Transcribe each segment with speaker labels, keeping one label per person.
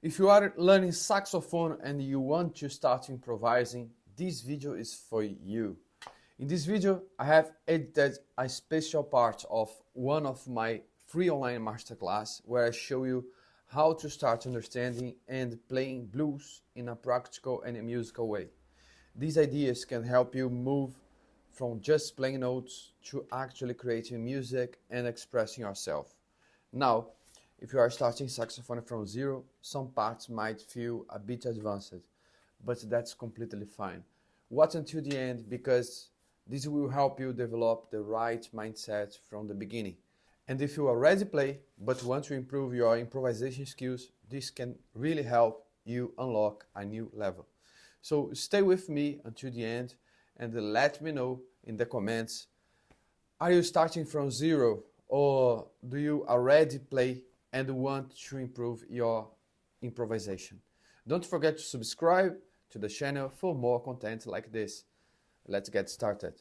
Speaker 1: If you are learning saxophone and you want to start improvising, this video is for you. In this video, I have edited a special part of one of my free online masterclass where I show you how to start understanding and playing blues in a practical and a musical way. These ideas can help you move from just playing notes to actually creating music and expressing yourself. Now, if you are starting saxophone from zero, some parts might feel a bit advanced, but that's completely fine. Watch until the end because this will help you develop the right mindset from the beginning. And if you already play but want to improve your improvisation skills, this can really help you unlock a new level. So stay with me until the end and let me know in the comments, are you starting from zero or do you already play and want to improve your improvisation? Don't forget to subscribe to the channel for more content like this. Let's get started.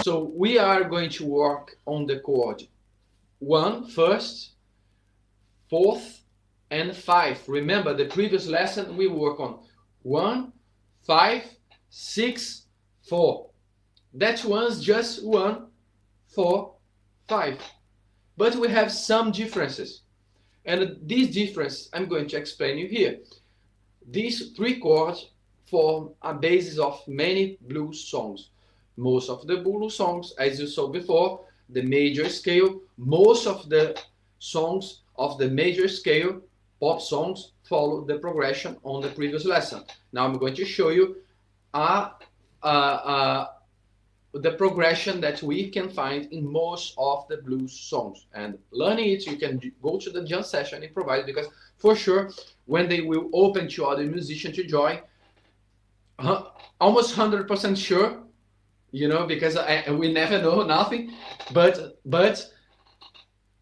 Speaker 1: So we are going to work on the chord 1 first, 4th, and 5. Remember the previous lesson we work on 1, 5, 6, 4. That one's just 1, 4, 5. But we have some differences. And these differences I'm going to explain you here. These 3 chords form a basis of many blues songs. Most of the blues songs, as you saw before, the major scale, most of the songs of the major scale pop songs follow the progression on the previous lesson. Now I'm going to show you the progression that we can find in most of the blues songs. And learning it, you can go to the jam session and improvise, because for sure, when they will open to other musicians to join, almost 100% sure, you know, because we never know nothing, but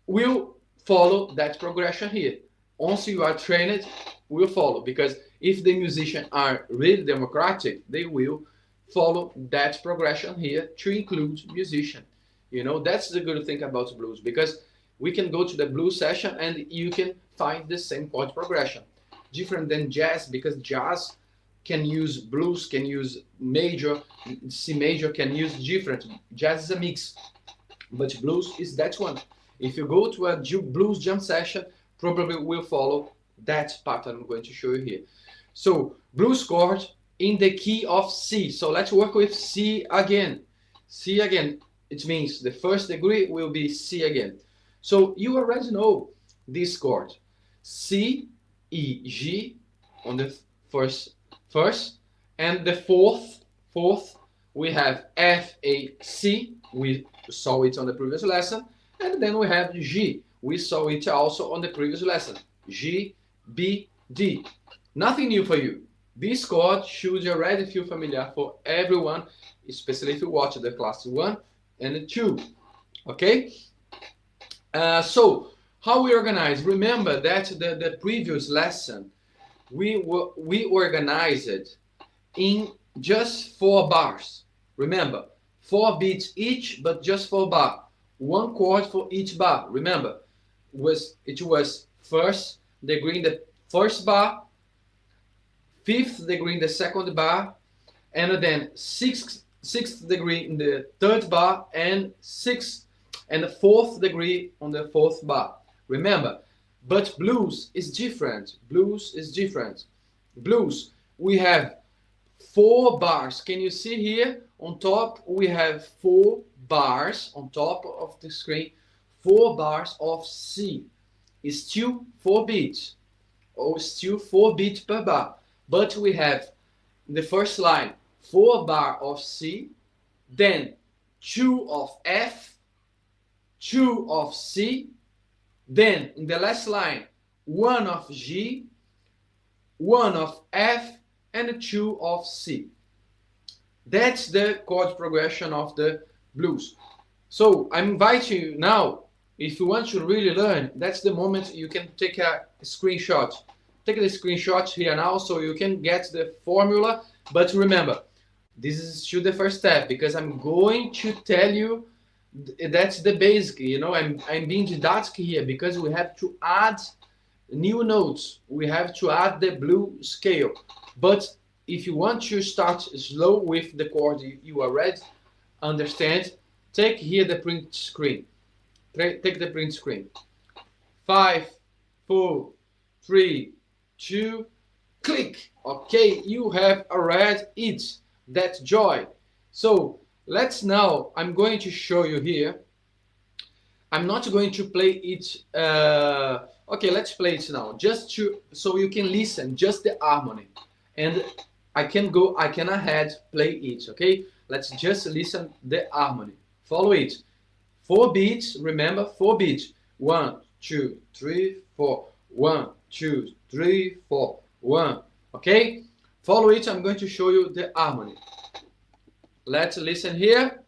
Speaker 1: we'll follow that progression here. Once you are trained, we'll follow, because if the musicians are really democratic, they will follow that progression here to include musician. You know, that's the good thing about blues, because we can go to the blues session and you can find the same chord progression. Different than jazz, because jazz can use blues, can use major, C major, can use different. Jazz is a mix, but blues is that one. If you go to a blues jam session, probably will follow that pattern I'm going to show you here. So blues chord in the key of C. So let's work with C again. C again, it means the first degree will be C again. So you already know this chord. C, E, G on the first, and the fourth we have F, A, C. We saw it on the previous lesson. And then we have G. We saw it also on the previous lesson. G, B, D. Nothing new for you. This chord should already feel familiar for everyone, especially if you watch the class 1 and 2. Okay? So, how we organize? Remember that the previous lesson, we organized it in just 4 bars. Remember, 4 beats each, but just 4 bars. 1 chord for each bar. Remember, it was first degree in the first bar, 5th degree in the second bar, and then 6th degree in the third bar, and 6th and the 4th degree on the 4th bar. Remember, but blues is different. Blues is different. Blues, we have 4 bars. Can you see here on top? We have 4 bars on top of the screen. 4 bars of C. It's still 4 beats, or still 4 beats per bar. But we have in the first line 4 bar of C, then 2 of F, 2 of C, then in the last line 1 of G, 1 of F, and 2 of C. That's the chord progression of the blues. So I invite you now, if you want to really learn, that's the moment you can take a screenshot. Take the screenshot here now so you can get the formula But remember, this is still the first step because I'm going to tell you that's the basic. You know, I'm being didactic here because we have to add new notes. We have to add the blue scale. But if you want to start slow with the chord you already understand, take here the print screen. Take the print screen. 5, 4, 3, 2, click. Okay, you have already it. That joy. So let's now, I'm going to show you here. I'm not going to play it. Okay, let's play it now, just to so you can listen, just the harmony, and I can ahead play it. Okay, let's just listen the harmony. Follow it. 4 beats. Remember, 4 beats. 1, 2, 3, 4. 1, 2, 3, 4. 1. Okay, follow it. I'm going to show you the harmony. Let's listen here.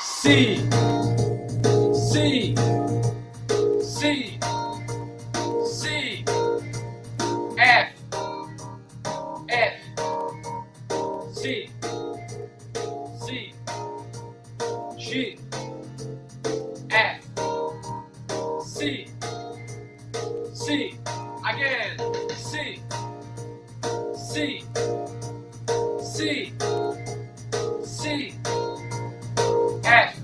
Speaker 1: C, C, C, C, F, F, C, C, G, F, C, C, again, C, C, C, C, F,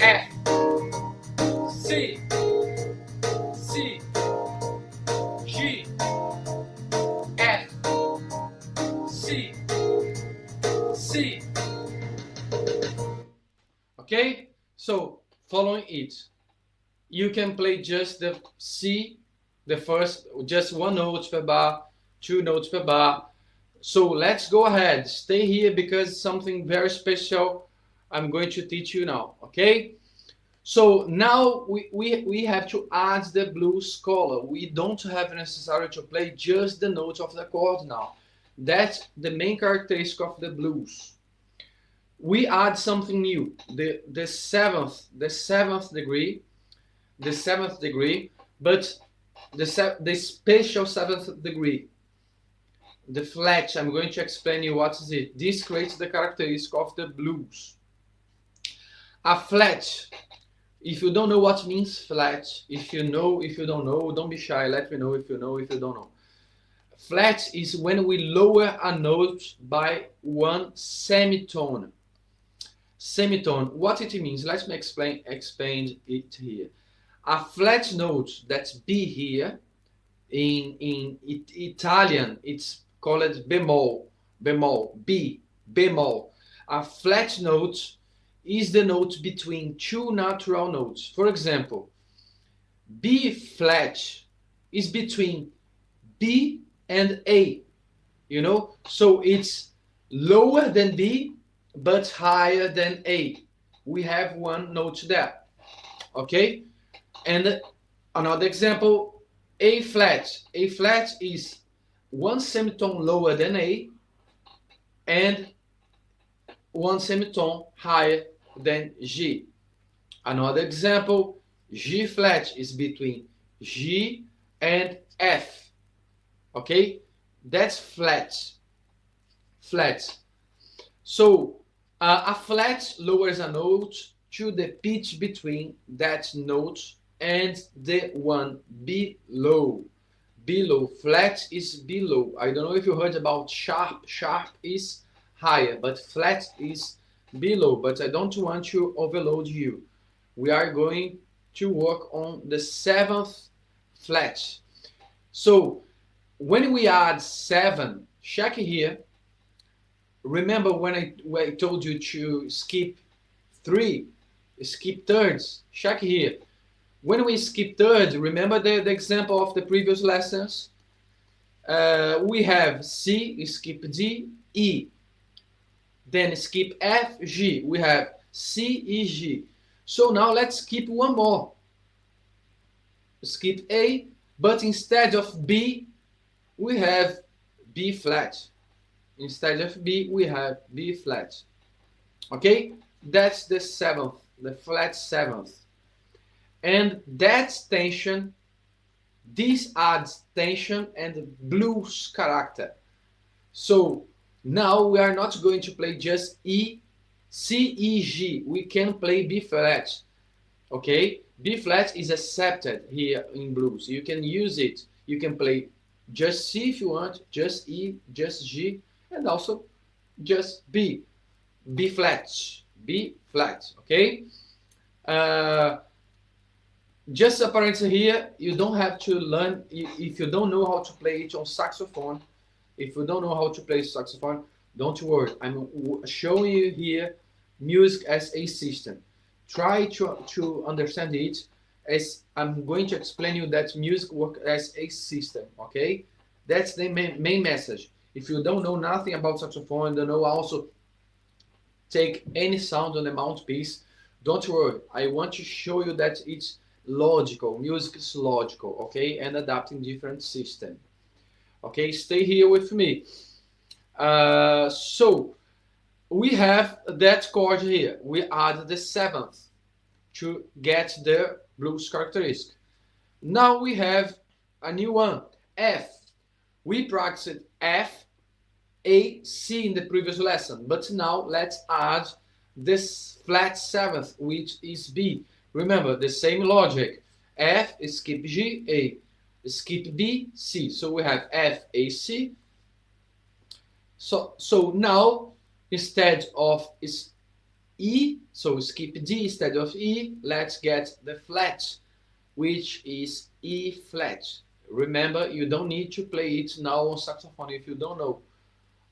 Speaker 1: F, C, C, G, F, C, C. Okay, so following it, you can play just the C, the first, just 1 note per bar, 2 notes per bar. So let's go ahead, stay here because something very special I'm going to teach you now, okay? So now we have to add the blues color. We don't have necessary to play just the notes of the chord now. That's the main characteristic of the blues. We add something new, the seventh degree, but the special 7th degree. The flat, I'm going to explain you what is it. This creates the characteristic of the blues. A flat, if you don't know what means flat, if you know, if you don't know, don't be shy, let me know if you know, if you don't know. Flat is when we lower a note by 1 semitone. Semitone, what it means, let me explain it here. A flat note, that's B here, in Italian, it's called bemol, B, bemol. A flat note is the note between 2 natural notes. For example, B flat is between B and A, you know? So it's lower than B, but higher than A. We have 1 note there, okay? And another example, A flat. A flat is 1 semitone lower than A and 1 semitone higher than G. Another example, G flat is between G and F. Okay, that's flat. Flat. So a flat lowers a note to the pitch between that note and the one below. Below, flat is below. I don't know if you heard about sharp. Sharp is higher, but flat is below. But I don't want to overload you. We are going to work on the 7th flat. So when we add 7, check here. Remember when I told you to skip 3, skip thirds. Check here. When we skip thirds, remember the example of the previous lessons? We have C, skip D, E. Then skip F, G. We have C, E, G. So now let's skip 1 more. Skip A, but instead of B, we have B flat. Instead of B, we have B flat. Okay? That's the 7th, the flat 7th. And that tension This adds tension and blues character. So now we are not going to play just E, C, E, G. We can play B flat. Okay, B flat is accepted here in blues. You can use it. You can play just C if you want, just E, just G, and also just B. B flat. B flat. Okay. Just a parenthesis here, you don't have to learn, if you don't know how to play it on saxophone, if you don't know how to play saxophone, don't worry. I'm showing you here music as a system. Try to understand it as I'm going to explain you that music works as a system, okay? That's the main message. If you don't know nothing about saxophone, don't know also take any sound on the mouthpiece, don't worry. I want to show you that it's logical. Music is logical, okay? And adapting different system. Okay, stay here with me. So we have that chord here. We add the seventh to get the blues characteristic. Now we have a new one, F. We practiced F, A, C in the previous lesson, but now let's add this flat seventh, which is B. Remember the same logic. F, skip G, A, skip B, C. So we have F, A, C. So now instead of E, so skip D instead of E, let's get the flat, which is E flat. Remember, you don't need to play it now on saxophone if you don't know.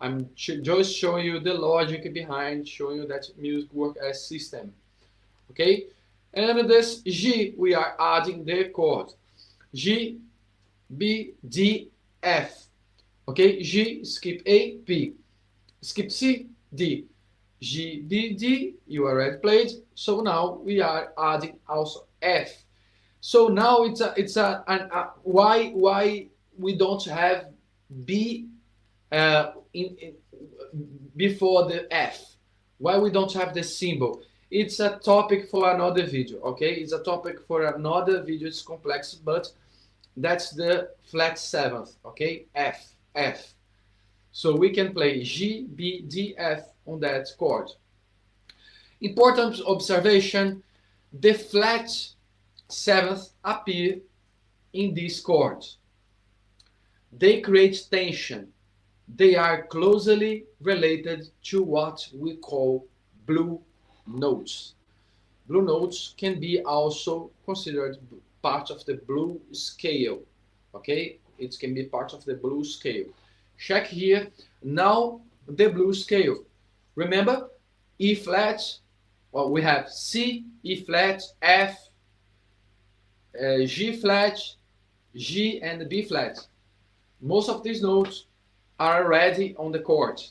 Speaker 1: I'm just showing you the logic behind, showing you that music works as system. Okay? And this G, we are adding the chord. G, B, D, F. Okay? G, skip A, B. Skip C, D. G, B, D, you already played. So now we are adding also F. So now it's a why we don't have B before the F. Why we don't have the symbol? It's a topic for another video, okay? It's a topic for another video. It's complex, but that's the flat seventh, okay? F, F. So we can play G, B, D, F on that chord. Important observation, the flat seventh appear in these chords. They create tension. They are closely related to what we call blue notes. Blue notes can be also considered part of the blue scale. Okay, it can be part of the blue scale. Check here now the blue scale. Remember, E flat. Well, we have C, E flat, F, G flat, G, and B flat. Most of these notes are already on the chord,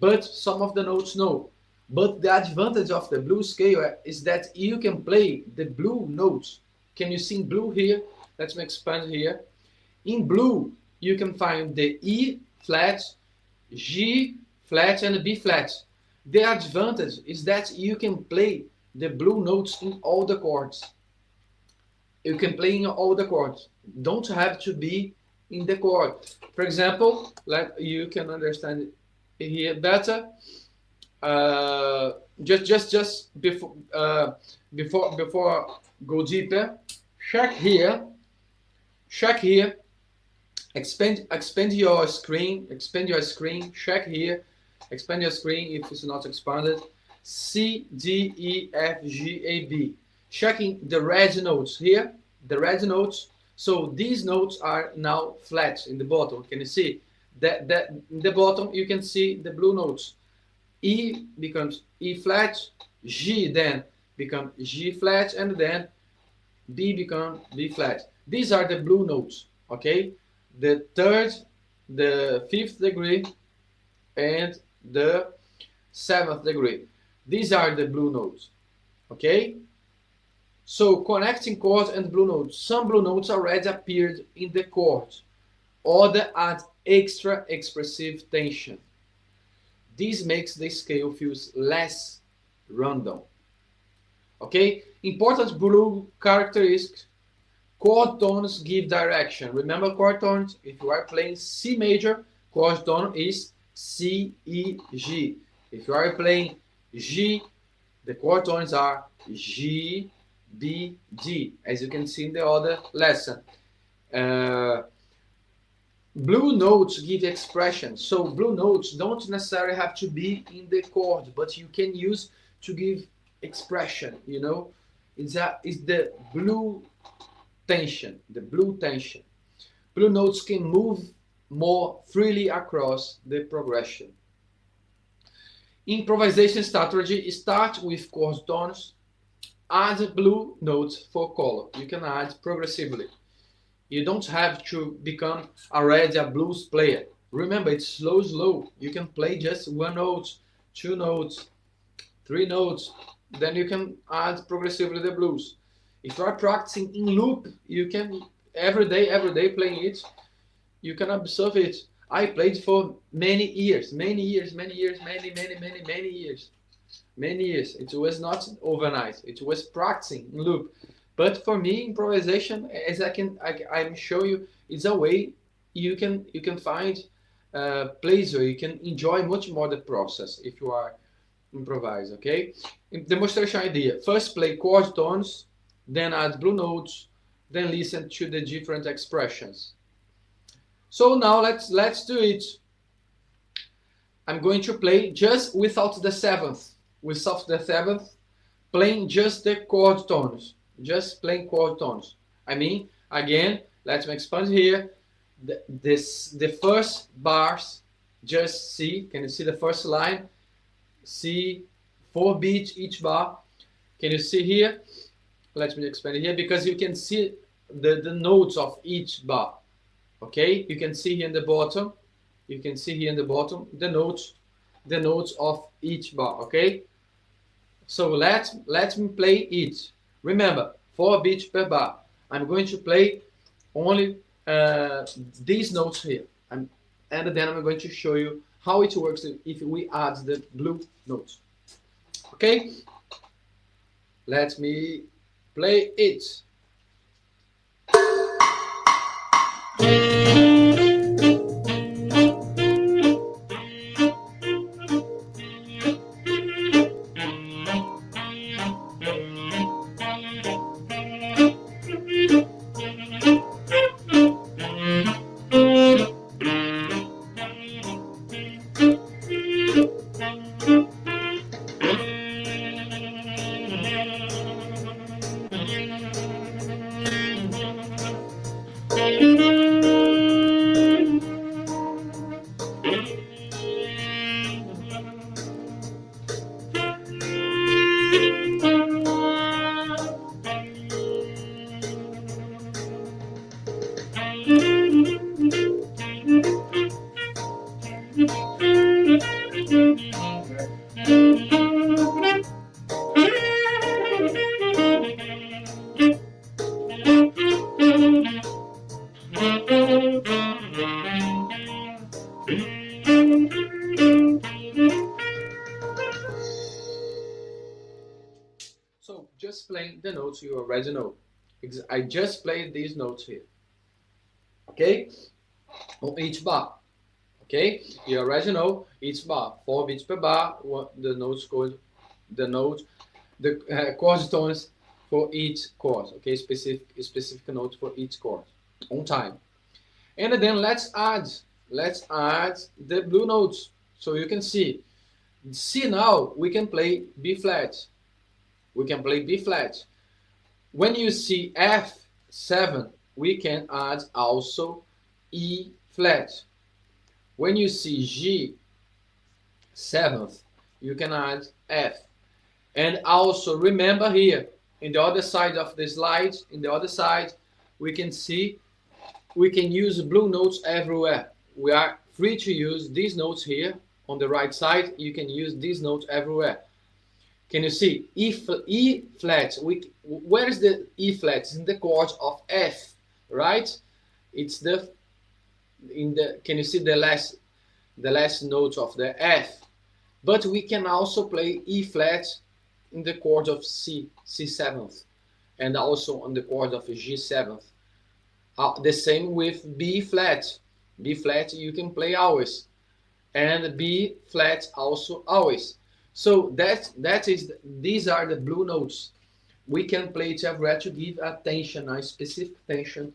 Speaker 1: but some of the notes no. But the advantage of the blue scale is that you can play the blue notes. Can you see blue here? Let me expand here. In blue, you can find the E flat, G flat, and B flat. The advantage is that you can play the blue notes in all the chords. You can play in all the chords. Don't have to be in the chord. For example, like you can understand here better. Just before go deeper, check here. Expand your screen. Check here. Expand your screen if it's not expanded. C, D, E, F, G, A, B. Checking the red notes here. The red notes. So these notes are now flat in the bottom. Can you see? In the bottom you can see the blue notes. E becomes E flat, G then becomes G flat, and then B becomes B flat. These are the blue notes, okay? The third, the fifth degree, and the seventh degree. These are the blue notes, okay? So connecting chords and blue notes. Some blue notes already appeared in the chord. Others add extra expressive tension. This makes the scale feels less random. Okay? Important blue characteristics. Chord tones give direction. Remember chord tones? If you are playing C major, chord tone is C, E, G. If you are playing G, the chord tones are G, B, D, as you can see in the other lesson. Blue notes give expression. So blue notes don't necessarily have to be in the chord, but you can use to give expression, you know. It's the blue tension, the blue tension. Blue notes can move more freely across the progression. Improvisation strategy: start with chord tones, add blue notes for color. You can add progressively. You don't have to become already a blues player. Remember, it's slow. You can play just one note, two notes, three notes. Then you can add progressively the blues. If you are practicing in loop, you can every day playing it. You can observe it. I played for many years. It was not overnight. It was practicing in loop. But for me, improvisation, as I'm showing you, it's a way you can find pleasure. You can enjoy much more the process if you are improvise. Okay. Demonstration idea: first play chord tones, then add blue notes, then listen to the different expressions. So now let's do it. I'm going to play just without the seventh, playing just the chord tones. Just playing chord tones. I mean, again, let me expand here. The first bars, just C. Can you see the first line? C, 4 beats each bar. Can you see here? Let me expand here because you can see the notes of each bar. Okay, you can see here in the bottom. You can see here in the bottom the notes of each bar. Okay, so let me play it. Remember, 4 beats per bar. I'm going to play only these notes here, and then I'm going to show you how it works if we add the blue notes. Okay, let me play it. So just playing the notes you already know. I just played these notes here. Okay, on each bar. Okay, you already know each bar, 4 beats per bar. The chord tones for each chord. Okay, specific notes for each chord on time. And then let's add the blue notes so you can see. See, now we can play B flat. When you see F7, we can add also E flat. When you see G 7th, you can add F. And also remember here, in the other side of the slide, we can see we can use blue notes everywhere. We are free to use these notes here on the right side. You can use these notes everywhere. Can you see E flat? Where is the E flat? It's in the chord of F, right? It's can you see the last note of the F? But we can also play E flat in the chord of C7th, and also on the chord of G7th. The same with B flat. B flat you can play always, and B flat also always. So these are the blue notes. We can play it everywhere to give attention, a specific tension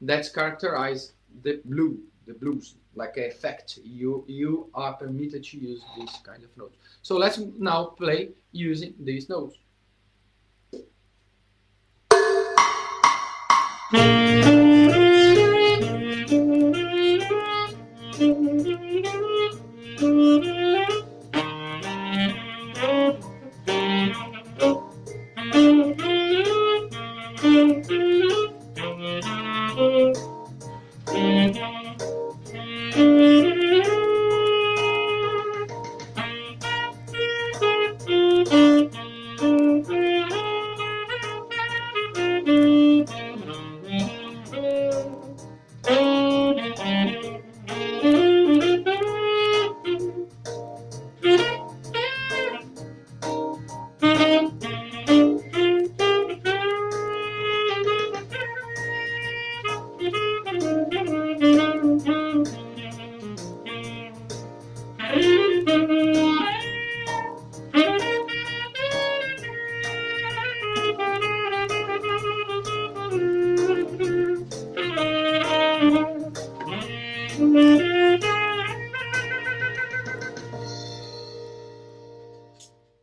Speaker 1: that characterize the blues, like an effect. You are permitted to use this kind of notes. So let's now play using these notes.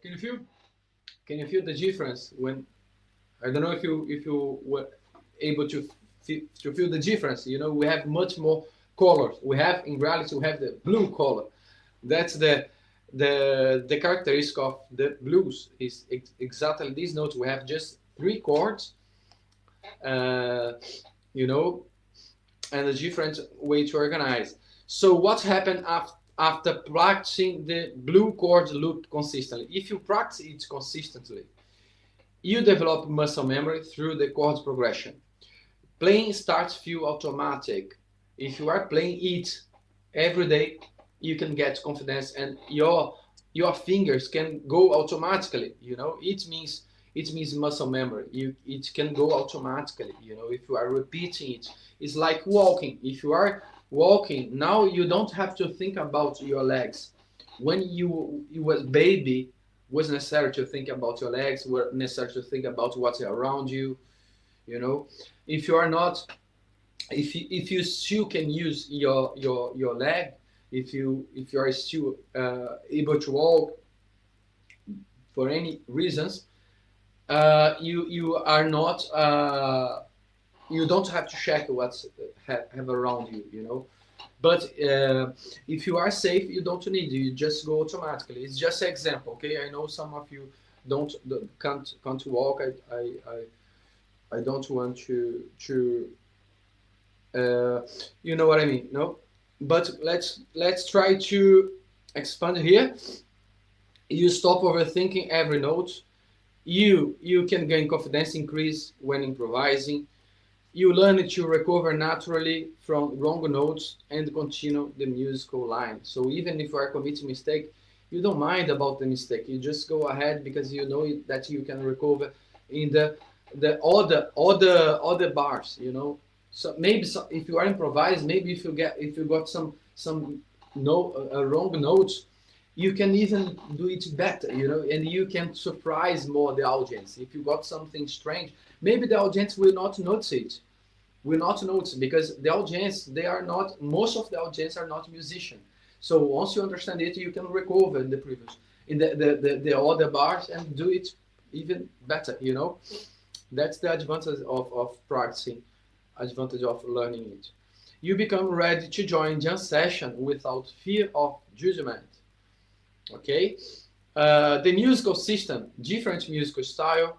Speaker 1: Can you feel? Can you feel the difference when? I don't know if you were able to feel the difference. You know, we have much more colors. We have in reality we have the blue color. That's the characteristic of the blues is exactly these notes. We have just 3 chords, you know, and a different way to organize. So what happened after practicing the blue chord loop consistently? If you practice it consistently, you develop muscle memory through the chords progression. Playing starts feel automatic. If you are playing it every day, you can get confidence, and your fingers can go automatically. You know, it means muscle memory. It can go automatically. You know, if you are repeating it, it's like walking. If you are walking now, you don't have to think about your legs. When you were baby, was necessary to think about your legs. Were necessary to think about what's around you. You know, if you are not, if you still can use your leg, if you are still able to walk for any reasons, you are not you don't have to check what's have around you, you know. But if you are safe, you don't need, you just go automatically. It's just an example, okay? I know some of you can't walk. I don't want to you know what I mean, no? But let's try to expand here. You stop overthinking every note. You can gain confidence increase when improvising. You learn to recover naturally from wrong notes and continue the musical line. So even if you are committing mistake, you don't mind about the mistake. You just go ahead because you know that you can recover in the other bars, you know. So maybe if you are improvised, maybe if you got some wrong notes, you can even do it better, you know, and you can surprise more the audience. If you got something strange, maybe the audience will not notice it, because the audience, most of the audience are not musicians. So once you understand it, you can recover in the other bars and do it even better, you know. That's the advantage of practicing, advantage of learning it. You become ready to join jam session without fear of judgment. Okay, the musical system, different musical style,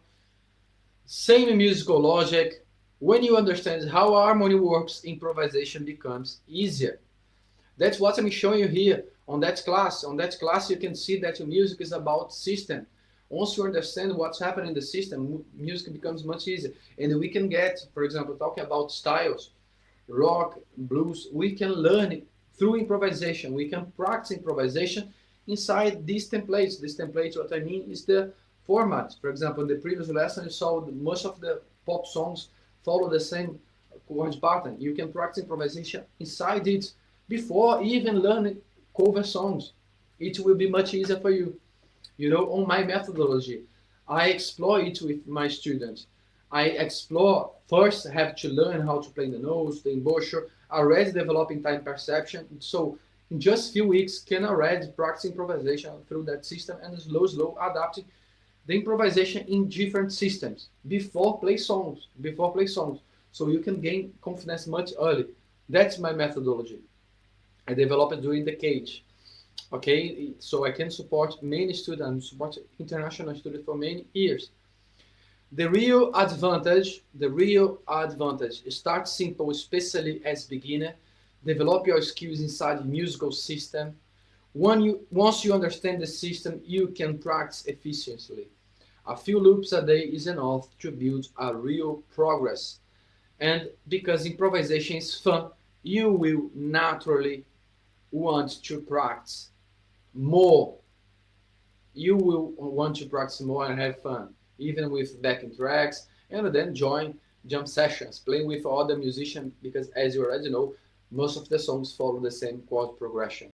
Speaker 1: same musical logic. When you understand how harmony works, improvisation becomes easier. That's what I'm showing you here on that class. On that class, you can see that music is about system. Once you understand what's happening in the system, music becomes much easier. And we can get, for example, talking about styles, rock, blues, we can learn it through improvisation. We can practice improvisation inside these templates. These templates, what I mean is the format. For example, in the previous lesson, you saw most of the pop songs follow the same chord pattern. You can practice improvisation inside it before even learning cover songs. It will be much easier for you. You know, on my methodology, I explore it with my students. I explore first, have to learn how to play the notes, the embouchure, already developing time perception. So in just few weeks, can already practice improvisation through that system and slow adapting the improvisation in different systems before play songs. So you can gain confidence much early. That's my methodology. I developed during the cage. Okay, so I can support many students, support international students for many years. The real advantage, start simple, especially as beginner. Develop your skills inside the musical system. Once you understand the system, you can practice efficiently. A few loops a day is enough to build a real progress. And because improvisation is fun, you will naturally want to practice more. You will want to practice more and have fun, even with backing tracks, and then join jam sessions, playing with other musicians, because as you already know, most of the songs follow the same chord progression.